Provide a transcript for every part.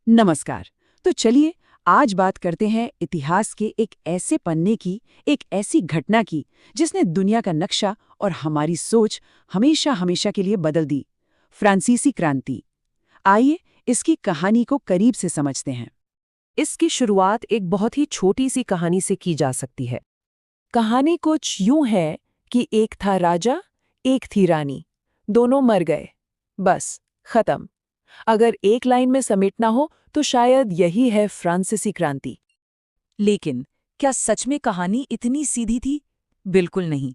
नमस्कार। तो चलिए आज बात करते हैं इतिहास के एक ऐसे पन्ने की, एक ऐसी घटना की जिसने दुनिया का नक्शा और हमारी सोच हमेशा हमेशा के लिए बदल दी। फ्रांसीसी क्रांति। आइए इसकी कहानी को करीब से समझते हैं। इसकी शुरुआत एक बहुत ही छोटी सी कहानी से की जा सकती है। कहानी कुछ यूं है कि एक था राजा, एक थी रानी। दोनों मर गए। बस, खत्म। अगर एक लाइन में समेटना हो तो शायद यही है फ्रांसीसी क्रांति। लेकिन क्या सच में कहानी इतनी सीधी थी? बिल्कुल नहीं।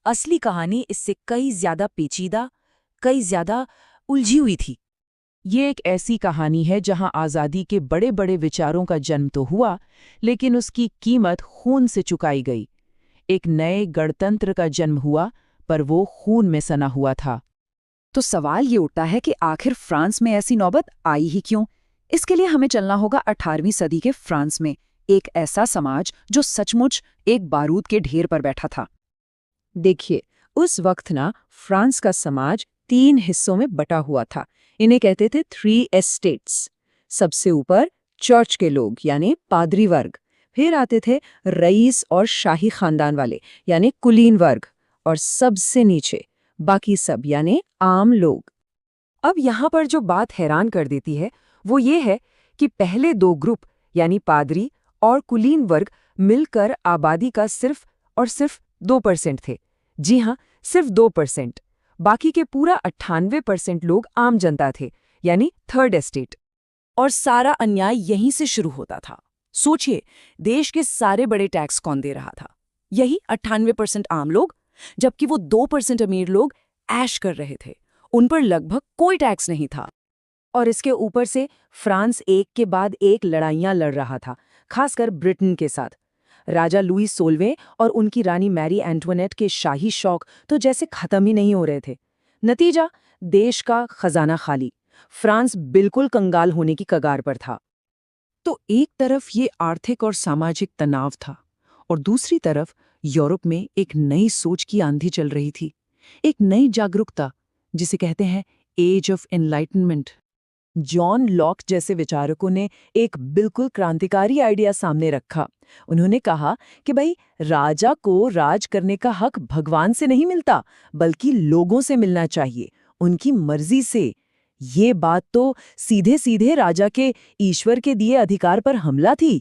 असली कहानी इससे कई ज्यादा पेचीदा, कई ज्यादा उलझी हुई थी। ये एक ऐसी कहानी है जहां आज़ादी के बड़े बड़े विचारों का जन्म तो हुआ, लेकिन उसकी कीमत खून से चुकाई गई। एक नए गणतंत्र का जन्म हुआ, पर वो खून में सना हुआ था। तो सवाल ये उठता है कि आखिर फ्रांस में ऐसी नौबत आई ही क्यों? इसके लिए हमें चलना होगा 18वीं सदी के फ्रांस में, एक ऐसा समाज जो सचमुच एक बारूद के ढेर पर बैठा था। देखिए, उस वक्त ना फ्रांस का समाज 3 हिस्सों में बटा हुआ था। इन्हें कहते थे 3 एस्टेट्स। सबसे ऊपर चर्च के लोग यानी पादरी वर्ग, फिर आते थे रईस और शाही खानदान वाले यानी कुलीन वर्ग, और सबसे नीचे बाकी सब यानी आम लोग। अब यहाँ पर जो बात हैरान कर देती है वो ये है कि पहले 2 ग्रुप यानी पादरी और कुलीन वर्ग मिलकर आबादी का सिर्फ और सिर्फ 2% थे। जी हाँ, सिर्फ 2%। बाकी के पूरा 98% लोग आम जनता थे, यानी थर्ड एस्टेट। और सारा अन्याय यहीं से शुरू होता था। सोचिए, देश के सारे बड़े टैक्स कौन दे रहा था? यही 98% आम लोग, जबकि वो 2% अमीर लोग ऐश कर रहे थे। उन पर लगभग कोई टैक्स नहीं था। और इसके ऊपर से फ्रांस एक के बाद एक लड़ाइयां लड़ रहा था, खासकर ब्रिटेन के साथ। राजा लुई 16वें और उनकी रानी मैरी एंटोनेट के शाही शौक तो जैसे खत्म ही नहीं हो रहे थे। नतीजा, देश का खजाना खाली। फ्रांस बिल्कुल कंगाल होने की कगार पर था। तो एक तरफ ये आर्थिक और सामाजिक तनाव था, और दूसरी तरफ यूरोप में एक नई सोच की आंधी चल रही थी, एक नई जागरूकता, जिसे कहते हैं age of enlightenment. John Locke जैसे विचारकों ने एक बिल्कुल क्रांतिकारी आइडिया सामने रखा। उन्होंने कहा कि भाई, राजा को राज करने का हक भगवान से नहीं मिलता, बल्कि लोगों से मिलना चाहिए, उनकी मर्जी से। ये बात तो सीधे सीधे राजा के ईश्वर के दिए अधिकार पर हमला थी।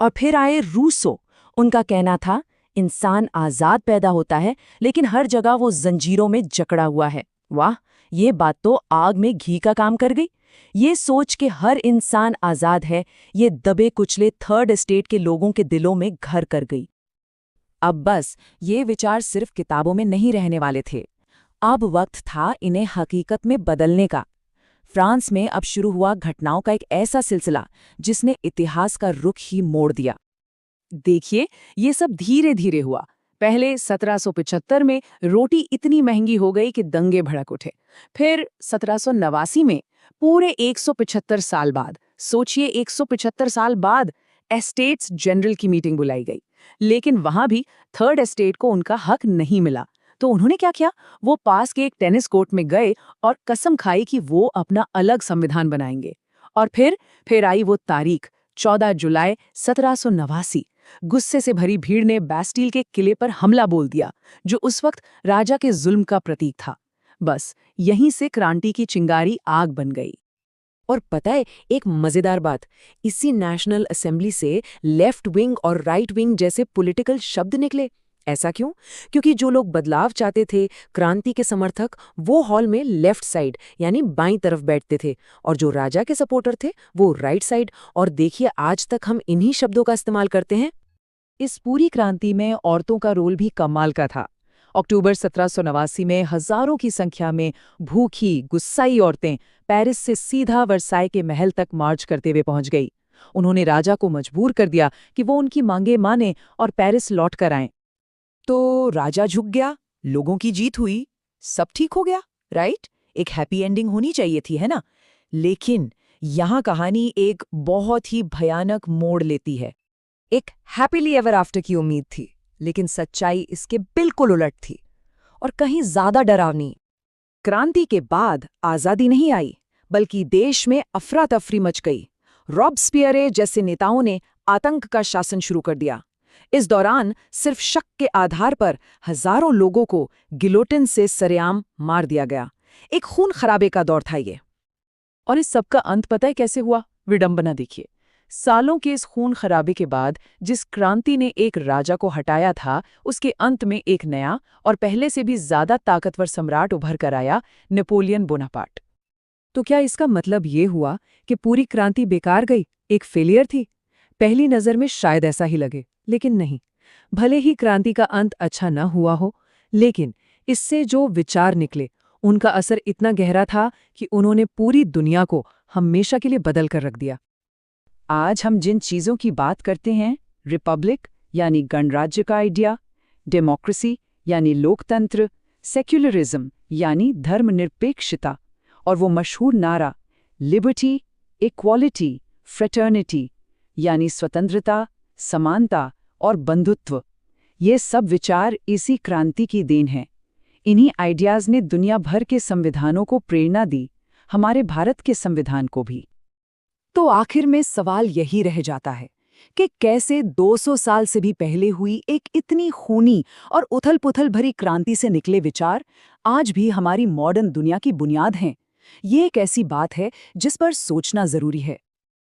और फिर आए रूसो। उनका कहना था, इंसान आजाद पैदा होता है, लेकिन हर जगह वो जंजीरों में जकड़ा हुआ है। वाह, ये बात तो आग में घी का काम कर गई। ये सोच के हर इंसान आजाद है, ये दबे कुचले थर्ड एस्टेट के लोगों के दिलों में घर कर गई। अब बस, ये विचार सिर्फ किताबों में नहीं रहने वाले थे। अब वक्त था इन्हें हकीकत में बदलने का। फ्रांस में अब शुरू हुआ घटनाओं का एक ऐसा सिलसिला जिसने इतिहास का रुख ही मोड़ दिया। देखिए, ये सब धीरे धीरे हुआ। पहले 1775 में रोटी इतनी महंगी हो गई कि दंगे भड़क उठे। फिर 1789 में, पूरे 175 साल बाद, सोचिए 175 साल बाद, एस्टेट्स जनरल की मीटिंग बुलाई गई। लेकिन वहां भी थर्ड एस्टेट को उनका हक नहीं मिला। तो उन्होंने क्या किया? वो पास के एक टेनिस कोर्ट में गए और कसम खाई कि वो अपना अलग संविधान बनाएंगे। और फिर आई वो तारीख, 14 जुलाई 1789। गुस्से से भरी भीड़ ने बैस्टील के किले पर हमला बोल दिया, जो उस वक्त राजा के जुल्म का प्रतीक था। बस, यहीं से क्रांति की चिंगारी आग बन गई। और पता है एक मजेदार बात, इसी नेशनल असेंबली से लेफ्ट विंग और राइट विंग जैसे पॉलिटिकल शब्द निकले। ऐसा क्यों? क्योंकि जो लोग बदलाव चाहते थे, क्रांति के समर्थक, वो हॉल में लेफ्ट साइड यानी बाईं तरफ बैठते थे, और जो राजा के सपोर्टर थे वो राइट साइड। और देखिए, आज तक हम इन्हीं शब्दों का इस्तेमाल करते हैं। इस पूरी क्रांति में औरतों का रोल भी कमाल का था। अक्टूबर 1789 में हजारों की संख्या में भूखी, गुस्साई औरतें पेरिस से सीधा वर्साई के महल तक मार्च करते हुए पहुंच गई। उन्होंने राजा को मजबूर कर दिया कि वो उनकी मांगे माने और पेरिस लौट कर आएं। तो राजा झुक गया, लोगों की जीत हुई, सब ठीक हो गया, राइट? एक हैप्पी एंडिंग होनी चाहिए थी, है ना? लेकिन यहाँ कहानी एक बहुत ही भयानक मोड़ लेती है। एक हैप्पीली एवर आफ्टर की उम्मीद थी, लेकिन सच्चाई इसके बिल्कुल उलट थी, और कहीं ज्यादा डरावनी। क्रांति के बाद आजादी नहीं आई, बल्कि देश में अफरा तफरी मच गई। रॉबस्पियरे जैसे नेताओं ने आतंक का शासन शुरू कर दिया। इस दौरान सिर्फ शक के आधार पर हजारों लोगों को गिलोटिन से सरेआम मार दिया गया। एक खून खराबे का दौर था ये। और इस सबका अंत पता है कैसे हुआ? विडंबना देखिए। सालों के इस खून खराबे के बाद जिस क्रांति ने एक राजा को हटाया था, उसके अंत में एक नया और पहले से भी ज्यादा ताकतवर सम्राट उभर कर आया, नेपोलियन बोनापार्ट। तो क्या इसका मतलब ये हुआ कि पूरी क्रांति बेकार गई, एक फेलियर थी? पहली नजर में शायद ऐसा ही लगे, लेकिन नहीं। भले ही क्रांति का अंत अच्छा न हुआ हो, लेकिन इससे जो विचार निकले उनका असर इतना गहरा था कि उन्होंने पूरी दुनिया को हमेशा के लिए बदल कर रख दिया। आज हम जिन चीज़ों की बात करते हैं, रिपब्लिक यानी गणराज्य का आइडिया, डेमोक्रेसी यानी लोकतंत्र, सेक्युलरिज्म यानी धर्मनिरपेक्षता, और वो मशहूर नारा लिबर्टी, इक्वालिटी, फ्रेटर्निटी यानी स्वतंत्रता, समानता और बंधुत्व, ये सब विचार इसी क्रांति की देन हैं। इन्हीं आइडियाज़ ने दुनिया भर के संविधानों को प्रेरणा दी, हमारे भारत के संविधान को भी। तो आखिर में सवाल यही रह जाता है कि कैसे 200 साल से भी पहले हुई एक इतनी खूनी और उथल-पुथल भरी क्रांति से निकले विचार आज भी हमारी मॉडर्न दुनिया की बुनियाद हैं। ये एक ऐसी बात है जिस पर सोचना जरूरी है।